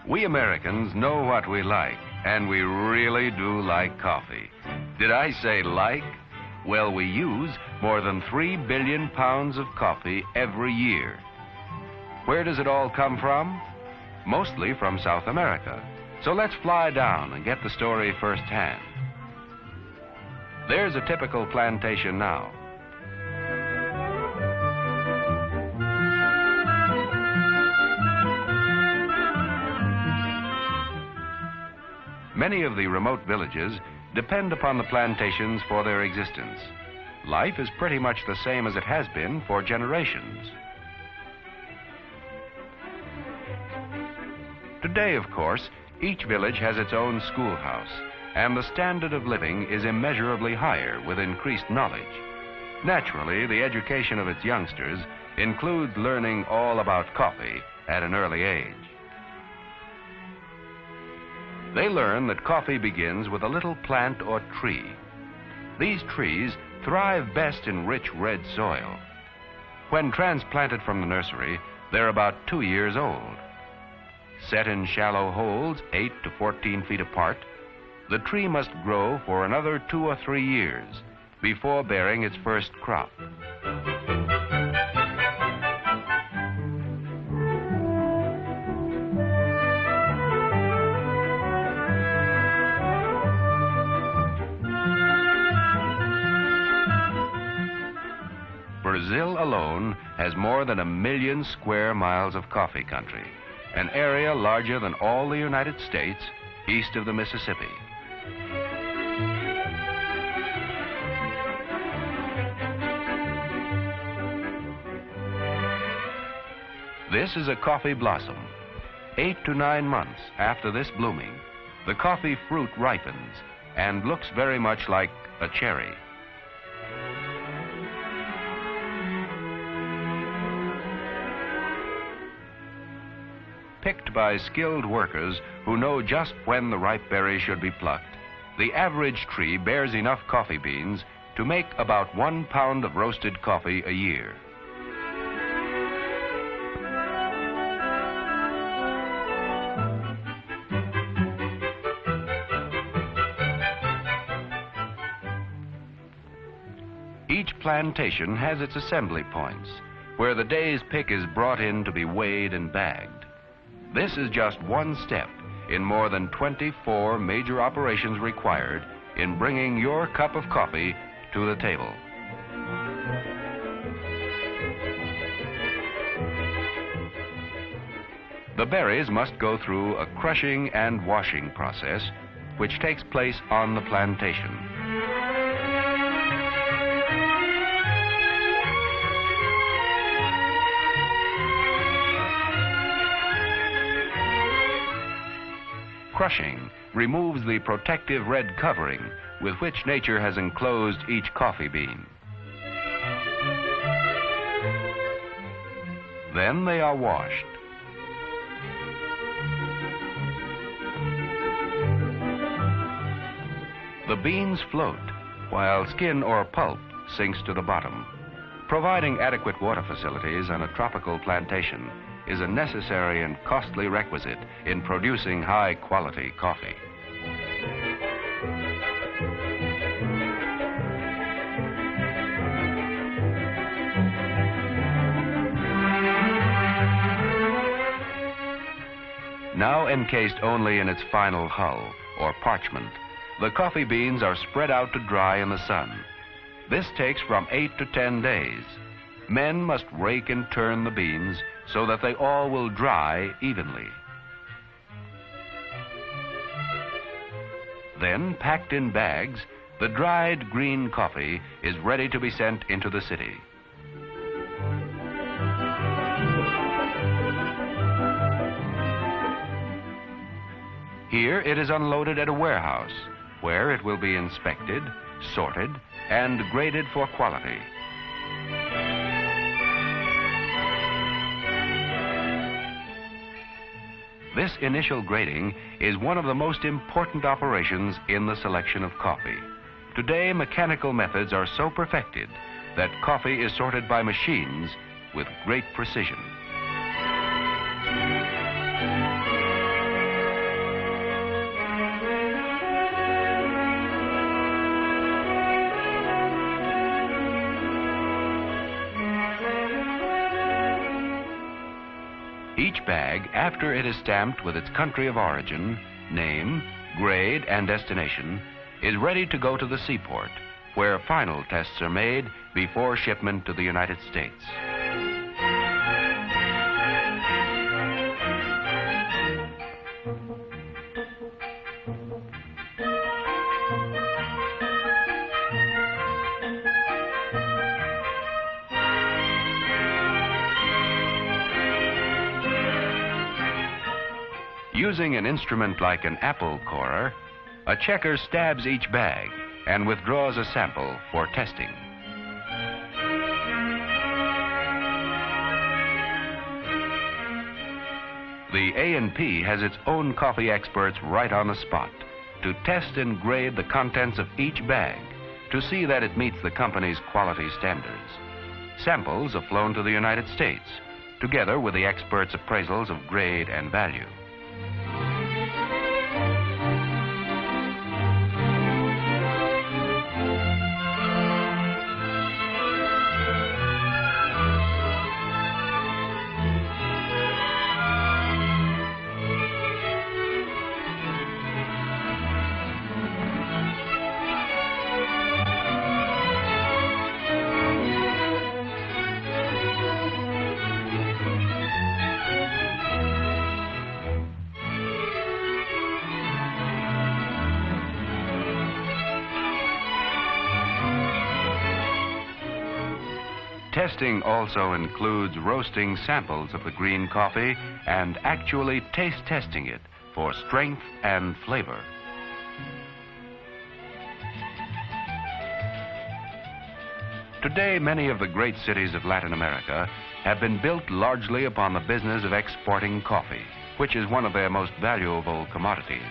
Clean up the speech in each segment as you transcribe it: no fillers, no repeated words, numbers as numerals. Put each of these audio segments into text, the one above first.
We Americans know what we like, and we really do like coffee. Did I say like? Well, we use more than 3 billion pounds of coffee every year. Where does it all come from? Mostly from South America. So let's fly down and get the story firsthand. There's a typical plantation now. Many of the remote villages depend upon the plantations for their existence. Life is pretty much the same as it has been for generations. Today, of course, each village has its own schoolhouse, and the standard of living is immeasurably higher with increased knowledge. Naturally, the education of its youngsters includes learning all about coffee at an early age. They learn that coffee begins with a little plant or tree. These trees thrive best in rich red soil. When transplanted from the nursery, they're about 2 years old. Set in shallow holes 8 to 14 feet apart, the tree must grow for another 2 or 3 years before bearing its first crop. Brazil alone has more than 1 million square miles of coffee country, an area larger than all the United States east of the Mississippi. This is a coffee blossom. 8 to 9 months after this blooming, the coffee fruit ripens and looks very much like a cherry. Picked by skilled workers who know just when the ripe berries should be plucked, the average tree bears enough coffee beans to make about 1 pound of roasted coffee a year. Each plantation has its assembly points, where the day's pick is brought in to be weighed and bagged. This is just one step in more than 24 major operations required in bringing your cup of coffee to the table. The berries must go through a crushing and washing process, which takes place on the plantation. Crushing removes the protective red covering with which nature has enclosed each coffee bean. Then they are washed. The beans float, while skin or pulp sinks to the bottom. Providing adequate water facilities on a tropical plantation is a necessary and costly requisite in producing high-quality coffee. Now encased only in its final hull, or parchment, the coffee beans are spread out to dry in the sun. This takes from 8 to 10 days. Men must rake and turn the beans so that they all will dry evenly. Then, packed in bags, the dried green coffee is ready to be sent into the city. Here it is unloaded at a warehouse, where it will be inspected, sorted, and graded for quality. This initial grading is one of the most important operations in the selection of coffee. Today, mechanical methods are so perfected that coffee is sorted by machines with great precision. bag after it is stamped with its country of origin, name, grade, and destination, is ready to go to the seaport, where final tests are made before shipment to the United States. Using an instrument like an apple corer, a checker stabs each bag and withdraws a sample for testing. The A&P has its own coffee experts right on the spot to test and grade the contents of each bag to see that it meets the company's quality standards. Samples are flown to the United States, together with the experts' appraisals of grade and value. Testing also includes roasting samples of the green coffee and actually taste testing it for strength and flavor. Today, many of the great cities of Latin America have been built largely upon the business of exporting coffee, which is one of their most valuable commodities.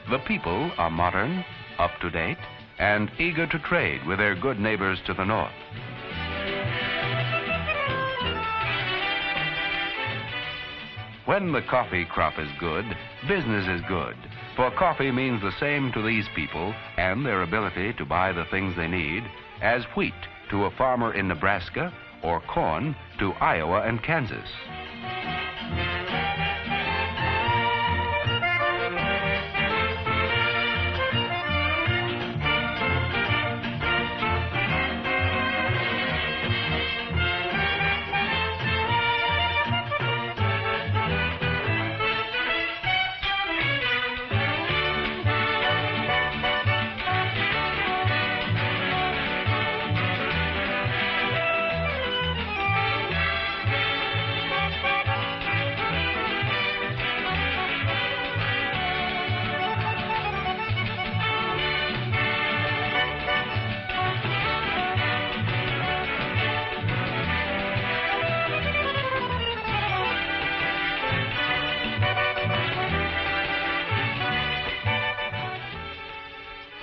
The people are modern, up-to-date, and eager to trade with their good neighbors to the north. When the coffee crop is good, business is good, for coffee means the same to these people and their ability to buy the things they need as wheat to a farmer in Nebraska or corn to Iowa and Kansas.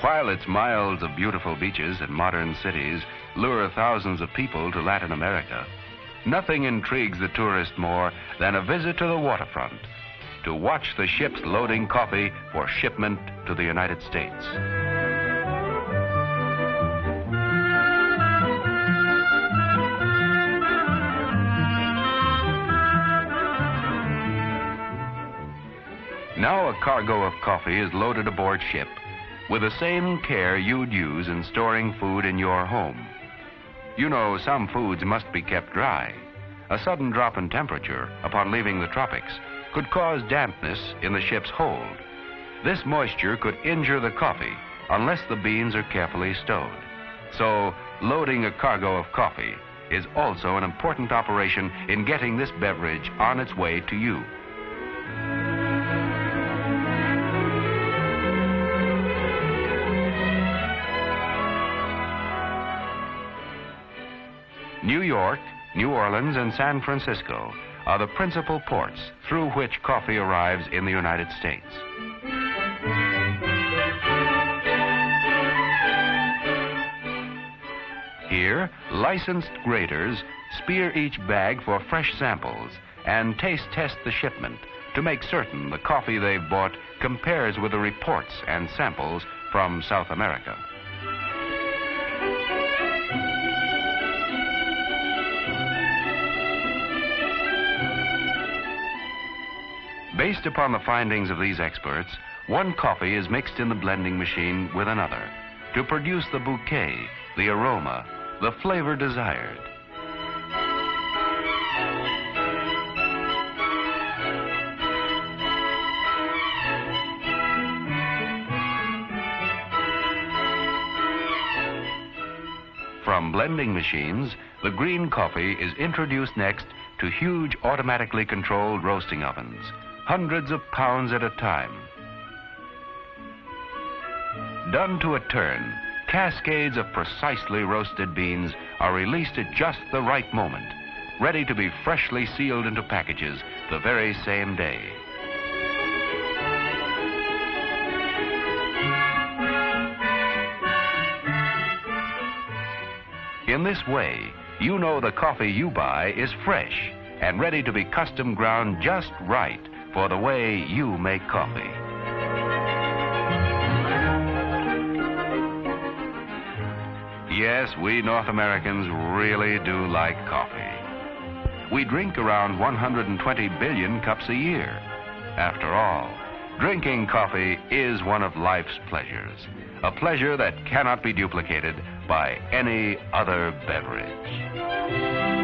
While its miles of beautiful beaches and modern cities lure thousands of people to Latin America, nothing intrigues the tourist more than a visit to the waterfront to watch the ships loading coffee for shipment to the United States. Now a cargo of coffee is loaded aboard ship with the same care you'd use in storing food in your home. You know, some foods must be kept dry. A sudden drop in temperature upon leaving the tropics could cause dampness in the ship's hold. This moisture could injure the coffee unless the beans are carefully stowed. So, loading a cargo of coffee is also an important operation in getting this beverage on its way to you. New York, New Orleans, and San Francisco are the principal ports through which coffee arrives in the United States. Here, licensed graders spear each bag for fresh samples and taste test the shipment to make certain the coffee they've bought compares with the reports and samples from South America. Based upon the findings of these experts, one coffee is mixed in the blending machine with another to produce the bouquet, the aroma, the flavor desired. From blending machines, the green coffee is introduced next to huge automatically controlled roasting ovens, hundreds of pounds at a time. Done to a turn, cascades of precisely roasted beans are released at just the right moment, ready to be freshly sealed into packages the very same day. In this way, you know the coffee you buy is fresh and ready to be custom ground just right for the way you make coffee. Yes, we North Americans really do like coffee. We drink around 120 billion cups a year. After all, drinking coffee is one of life's pleasures, a pleasure that cannot be duplicated by any other beverage.